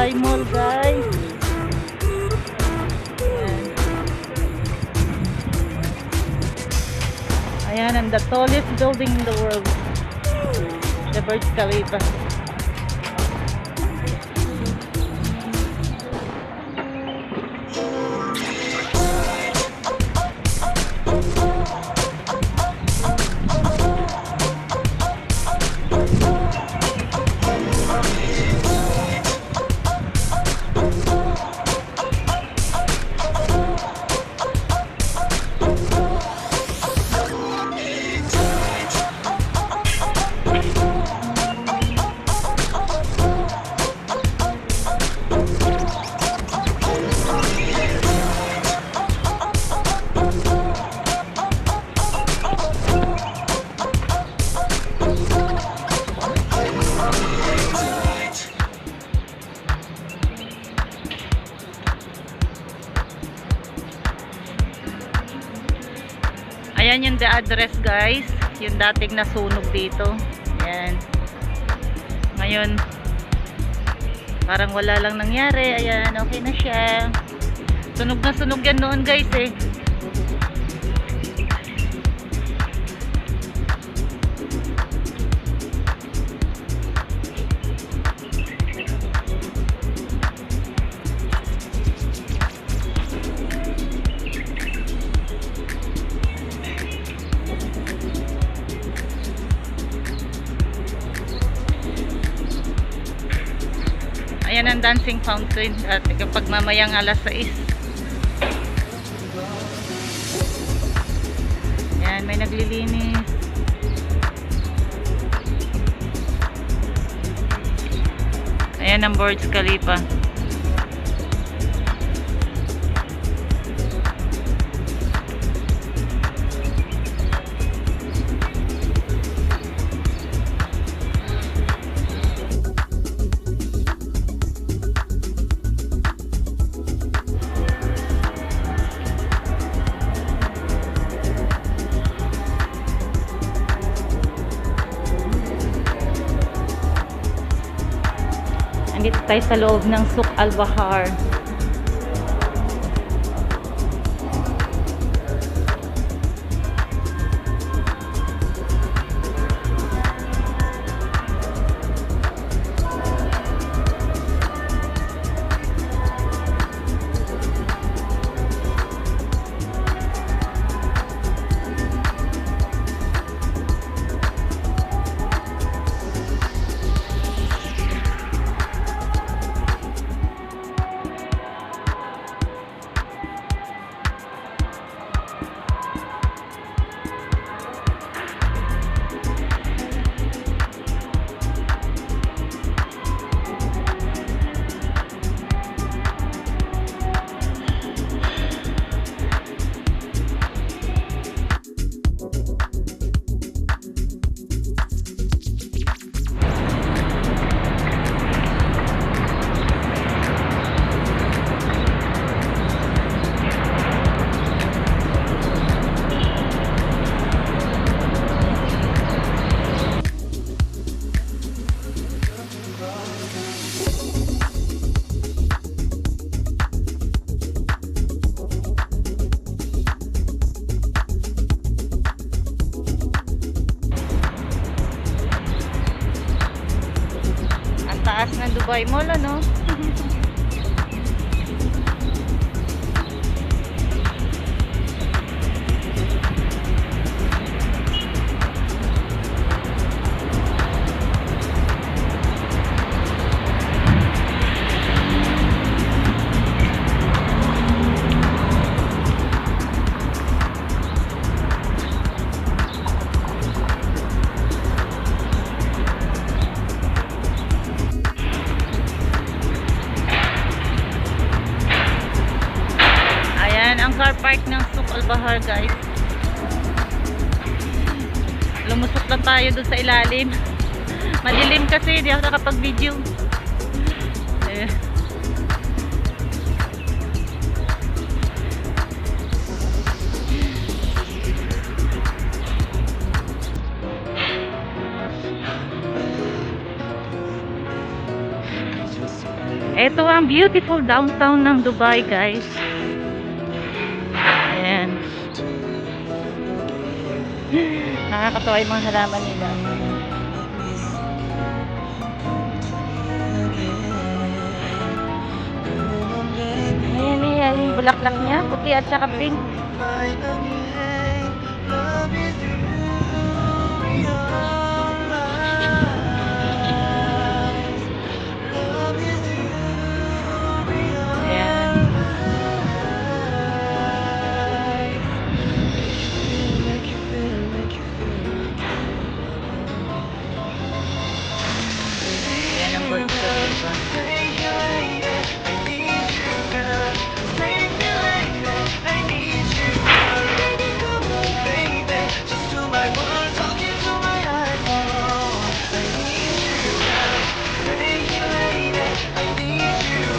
Dubai Mall, guys. Ayan, and the tallest building in the world, the Burj Khalifa. Ayan yung the address, guys. Yung dating nasunog dito. Ayan. Ngayon, parang wala lang nangyari. Ayan, okay na siya. Sunog na sunog yan noon, guys, eh. Ayan ang dancing fountain at kapag mamayang alas 6. Ayan, may naglilinis. Ayan ang Burj Khalifa. Andito tayo sa loob ng Souk Al-Bahar. Taas ng Dubai Mall, ano? Car park ng Souk Al-Bahar, guys. Lumusok lang tayo doon sa ilalim. Madilim kasi, di ako nakapag-video. Ito ang beautiful downtown ng Dubai, guys. Ayan. Nakakatawa yung mga halaman nila. Ayan, ayan, yung bulaklak niya, puti at saka pink. Ayan. Ayan ang Burj Khalifa.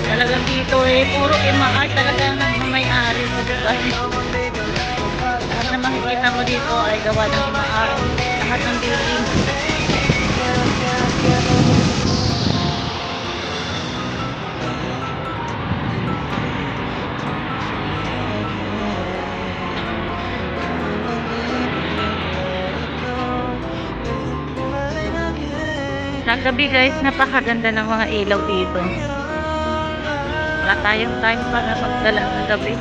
Talagang dito puro imaay talagang may-ari sa Dubai. Lahat na makikita mo dito ay gawa ng imaay. Lahat ng building. Sa gabi guys, napakaganda ng mga ilaw dito. Wala tayong time para magdala sa gabi.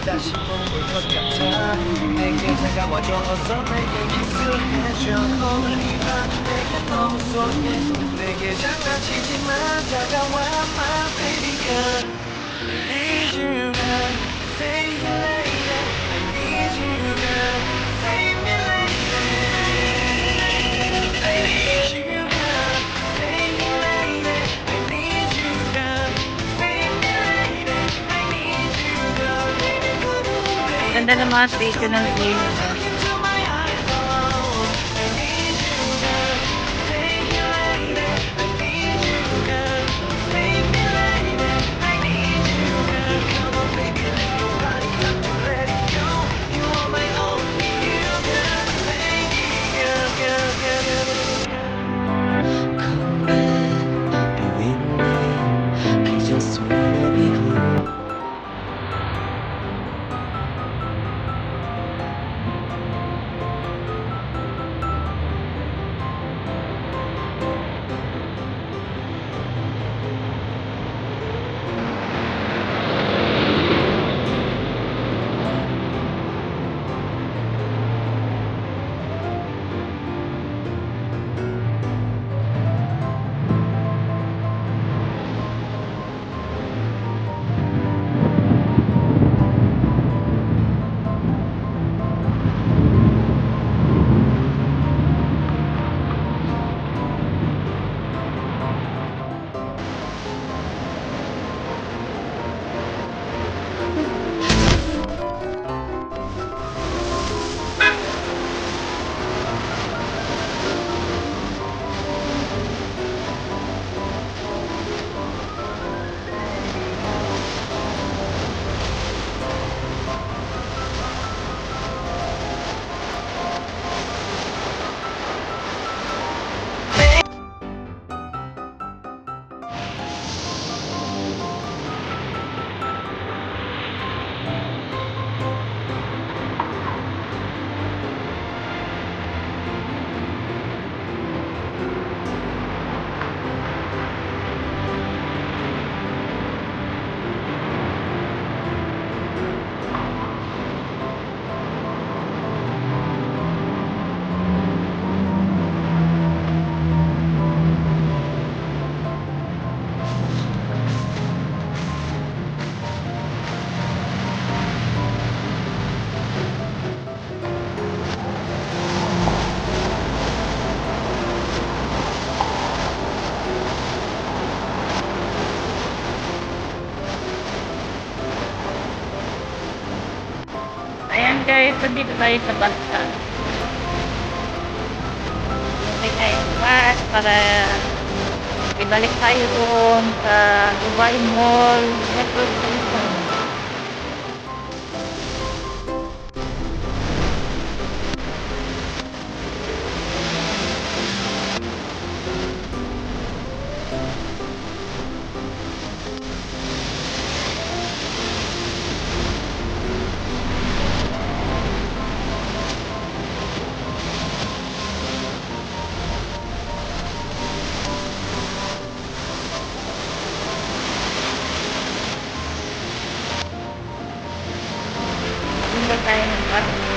다시 보는 것 같아 내게 다가와줘 어서 내게 키스해줘 오늘이 밤 내게 너무 소중해 내게 장난치지 마 다가와 my baby girl I need you girl Say it lady I need you girl Save me lady I need you girl Save me lady I need you girl Save me lady I need you girl Ganda ng mga station ng train. Come back, be with me. I just wanna be home. guys, nandito tayo sa basta. Okay tayo sa bus para ibalik tayo doon sa Dubai Mall. Metro Station. Punta tayo ng bus.